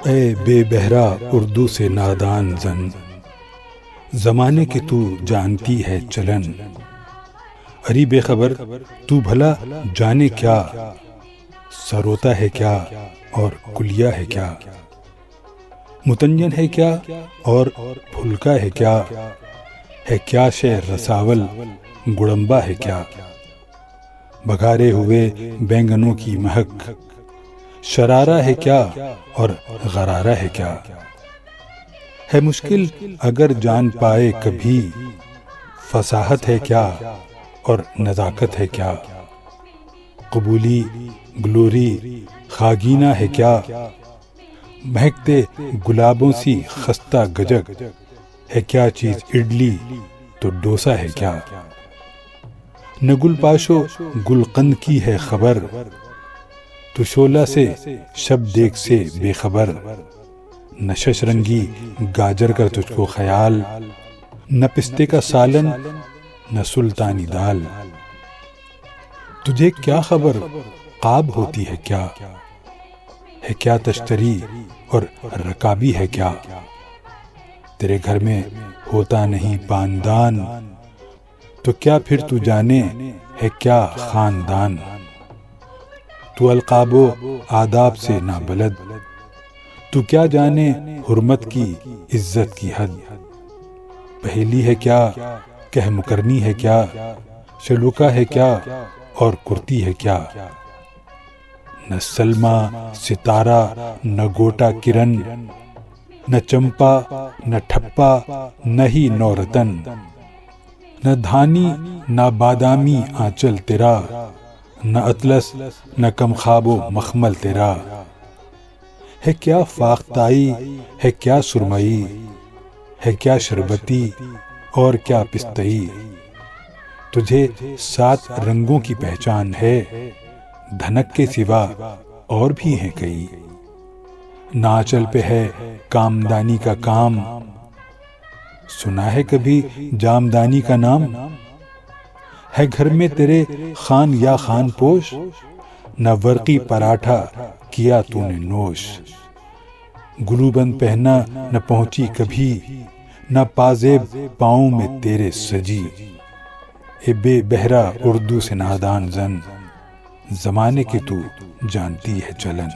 اے بے بہرا اردو سے نادان زن، زمانے کی تو جانتی ہے چلن. اری بے خبر تو بھلا جانے کیا، سروتا ہے کیا اور کلیا ہے کیا، متنجن ہے کیا اور پھلکا ہے کیا شے رساول گڑمبا ہے کیا، بگارے ہوئے بینگنوں کی مہک، شرارہ ہے کیا اور غرارہ ہے کیا. ہے مشکل اگر جان پائے کبھی، فصاحت ہے کیا اور نزاکت ہے کیا، قبولی گلوری خاگینہ ہے کیا، مہکتے گلابوں سی خستہ گجک ہے کیا چیز اڈلی تو ڈوسا ہے کیا. نہ گل پاشو گلقند کی ہے خبر، تو شعلہ سے شب دیکھ سے بے خبر، نہ شش رنگی گاجر کا تجھ کو خیال، نہ پستے کا سالن نہ سلطانی دال. تجھے کیا خبر قاب ہوتی ہے کیا تشتری اور رکابی ہے کیا، تیرے گھر میں ہوتا نہیں پاندان، تو کیا پھر تو جانے ہے کیا خاندان. تو القاب و آداب سے نابلد، تو کیا جانے حرمت کی عزت کی حد. پہلی ہے کیا کہ مکرنی ہے کیا، شلوکا ہے کیا اور کرتی ہے کیا، نہ سلما ستارہ نہ گوٹا کرن، نہ چمپا نہ ٹھپا نہ ہی نورتن، نہ دھانی نہ بادامی آنچل تیرا، نہ اطلس نہ کم خواب و مخمل تیرا. ہے کیا فاختائی ہے کیا سرمئی، ہے کیا شربتی اور کیا پستئی. تجھے 7 رنگوں کی پہچان ہے، دھنک کے سوا اور بھی ہیں کئی. ناچل پہ ہے کامدانی کا کام، سنا ہے کبھی جامدانی کا نام. ہے گھر میں تیرے خان یا خان پوش، نہ ورقی پراٹھا کیا تو نے نوش. گلوبند پہنا نہ پہنچی کبھی، نہ پازیب پاؤں میں تیرے سجی. اے بے بہرا اردو سے نادان زن، زمانے کی تو جانتی ہے چلن.